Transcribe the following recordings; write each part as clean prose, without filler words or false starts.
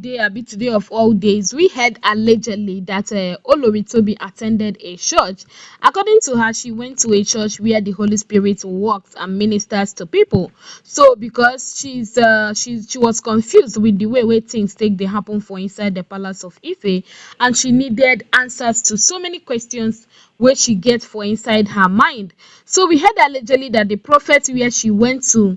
day, a bit today of all days, we heard allegedly that Olori Tobi attended a church. According to her, she went to a church where the Holy Spirit works and ministers to people. So because she was confused with the way things take they happen for inside the palace of Ife, and she needed answers to so many questions where she gets for inside her mind. So we heard allegedly that the prophet where she went to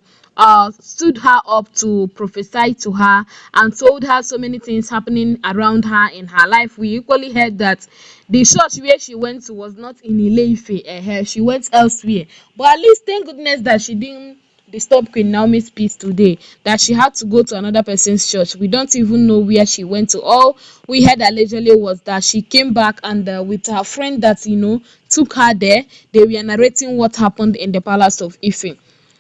stood her up to prophesy to her and told her so many things happening around her in her life. We equally heard that the church where she went to was not in Ile-Ife, she went elsewhere. But at least thank goodness that she didn't disturb Queen Naomi's peace today, that she had to go to another person's church. We don't even know where she went to. All we heard allegedly was that she came back and with her friend that took her there, they were narrating what happened in the palace of Ife.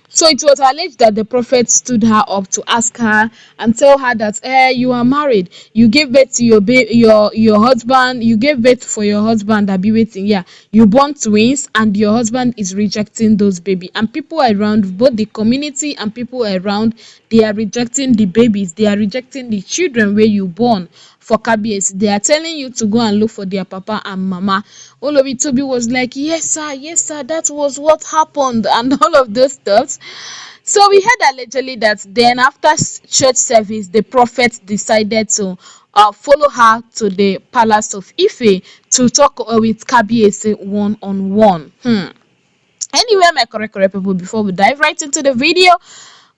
So it was alleged that the prophet stood her up to ask her and tell her that you are married, you gave birth to your husband, you gave birth for your husband that be waiting, you born twins, and your husband is rejecting those baby, and people around, both the community and people around, they are rejecting the babies, they are rejecting the children where you born for KBS. They are telling you to go and look for their papa and mama. Olori Tobi was like, yes sir, that was what happened, and all of those stuff. So we heard allegedly that then after church service, the prophet decided to follow her to the palace of Ife to talk with KBS one-on-one. Anyway, my correct people, before we dive right into the video,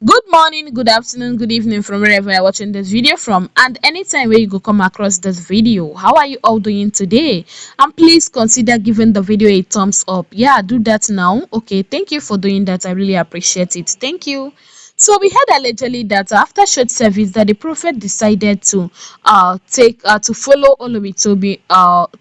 good morning, good afternoon, good evening from wherever you're watching this video from, and anytime where you go come across this video. How are you all doing today? And please consider giving the video a thumbs up. Do that now. Okay, thank you for doing that. I really appreciate it. Thank you. So we heard allegedly that after church service that the prophet decided to follow Olori Tobi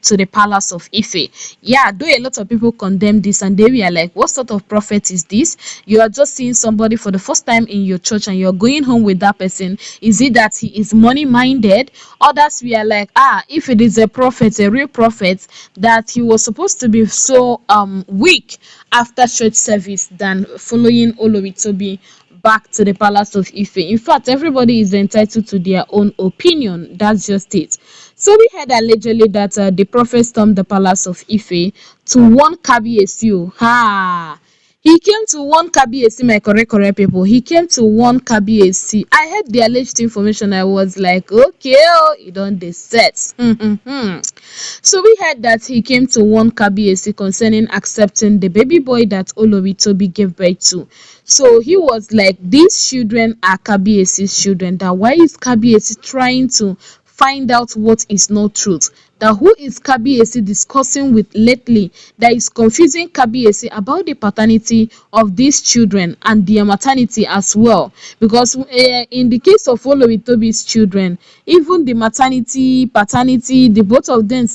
to the palace of Ife. Though a lot of people condemn this and they were like, what sort of prophet is this? You are just seeing somebody for the first time in your church and you're going home with that person. Is it that he is money minded? Others were like, if it is a prophet, a real prophet, that he was supposed to be so weak after church service than following Olori Tobi back to the palace of Ife. In fact, everybody is entitled to their own opinion. That's just it. So we heard allegedly that the prophet stormed the palace of Ife to warn Kabiyesi. He came to warn Kabiyesi, my correct people. He came to warn Kabiyesi. I heard the alleged information. I was like, okay, you don't set. So we heard that he came to warn Kabiyesi concerning accepting the baby boy that Olori Tobi gave birth to. So he was like, these children are Kabiyesi's children. That why is Kabiyesi trying to find out what is not truth? That who is Kabiyesi discussing with lately that is confusing Kabiyesi about the paternity of these children and their maternity as well. Because in the case of Olori Tobi's children, even the maternity, paternity, the both of them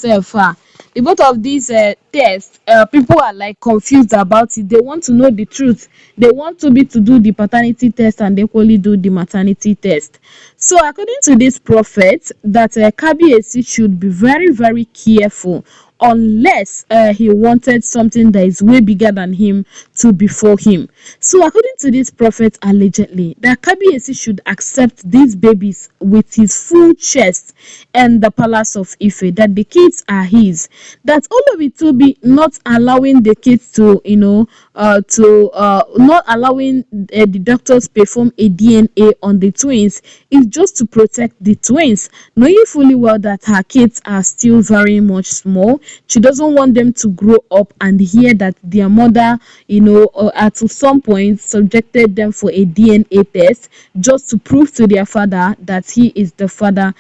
the both of these tests, people are like confused about it. They want to know the truth. They want Tobi to do the paternity test and equally do the maternity test. So according to this prophet, that Kabiyesi should be very careful unless he wanted something that is way bigger than him to before him. So according to this prophet, allegedly, that Kabiyesi should accept these babies with his full chest and the palace of Ife, that the kids are his. That Olori Tobi not allowing the kids to, not allowing the doctors perform a DNA on the twins is just to protect the twins, knowing fully well that her kids are still very much small. She doesn't want them to grow up and hear that their mother, at some point subjected them for a DNA test just to prove to their father that he is the father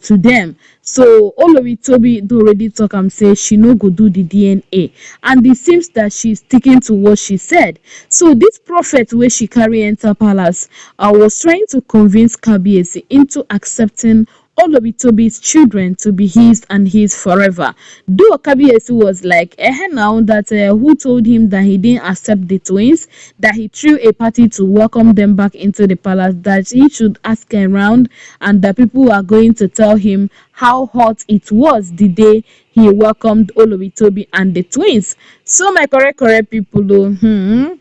to them. So Olori Tobi do already talk and say she no go do the DNA, and it seems that she's sticking to what she said. So this prophet where she carry enter palace was trying to convince Kabiyesi into accepting Olori Tobi's children to be his and his forever. Though Kabiyesi was like, now that who told him that he didn't accept the twins, that he threw a party to welcome them back into the palace, that he should ask around and that people are going to tell him how hot it was the day he welcomed Olori Tobi and the twins. So my correct people though,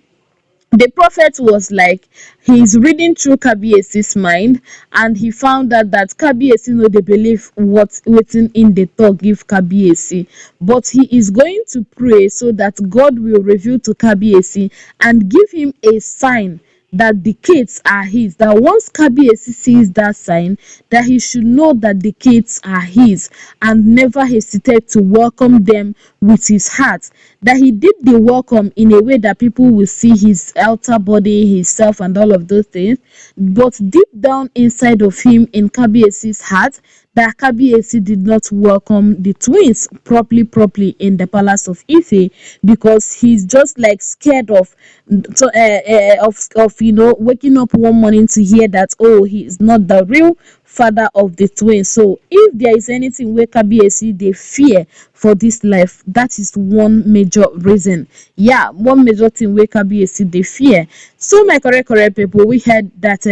The prophet was like, he's reading through Kabiyesi's mind, and he found out that Kabiyesi no dey believe what wetin in dey talk give Kabiyesi, but he is going to pray so that God will reveal to Kabiyesi and give him a sign that the kids are his, that once Kabiyesi sees that sign, that he should know that the kids are his, and never hesitate to welcome them with his heart. That he did the welcome in a way that people will see his outer body, his self, and all of those things. But deep down inside of him, in Kabiyesi's heart, that Kabiyesi did not welcome the twins properly in the palace of Ife, because he's just like scared of, waking up one morning to hear that, oh, he is not the real father of the twins. So if there is anything where Kabiyesi they fear for this life, that is one major reason. Yeah, one major thing where Kabiyesi they fear. So my correct people, we heard that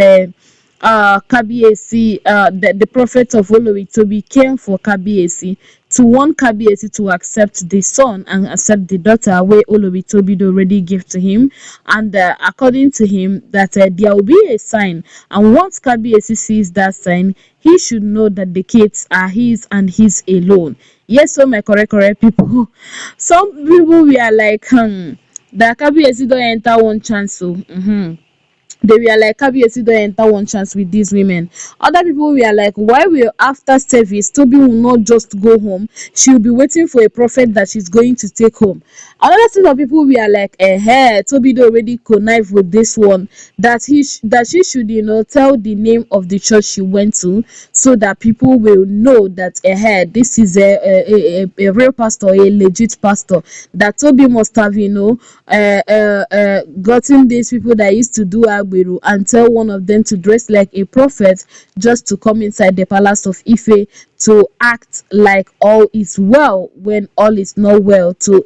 Kabiyesi, the prophet of Olori Tobi came for Kabiyesi to warn Kabiyesi to accept the son and accept the daughter where Olori Tobi already gave to him. And according to him, that there will be a sign, and once Kabiyesi sees that sign, he should know that the kids are his and his alone. Yes, so my correct people. Some people we are like, that Kabiyesi don't enter one chance, so they were like, Kabiyesi don't enter one chance with these women. Other people were like, why will after service Toby will not just go home? She will be waiting for a prophet that she's going to take home. Another set of people were like, Toby do already connive with this one, that that she should tell the name of the church she went to, so that people will know that this is a real pastor, a legit pastor. That Toby must have gotten these people that used to do Agberu and tell one of them to dress like a prophet just to come inside the palace of Ife to act like all is well when all is not well, to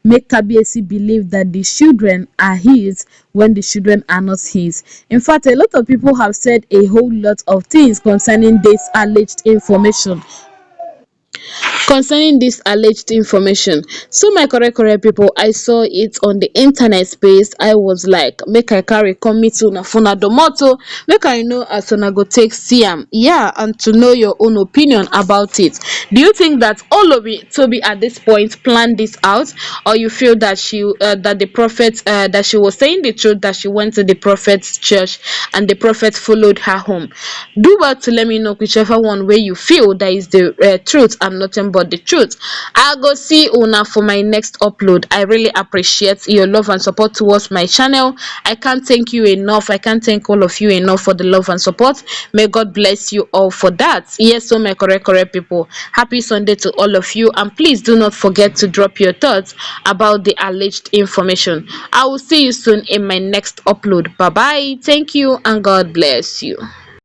make Kabiyesi believe that the children are his when the children are not his. In fact, a lot of people have said a whole lot of things concerning this alleged information. So my correct people, I saw it on the internet space. I was like, make I carry come meet una for una domoto, make I know as una go take see am, yeah, and to know your own opinion about it. Do you think that Olori Tobi at this point planned this out, or you feel that that the prophet, that she was saying the truth, that she went to the prophet's church and the prophet followed her home? Do well to let me know whichever one way you feel that is the truth and nothing but the truth. I go see una for my next upload. I really appreciate your love and support towards my channel. I can't thank you enough. I can't thank all of you enough for the love and support. May God bless you all for that. Yes, so my correct people, happy Sunday to all of you, and please do not forget to drop your thoughts about the alleged information. I will see you soon in my next upload. Bye bye, thank you, and God bless you.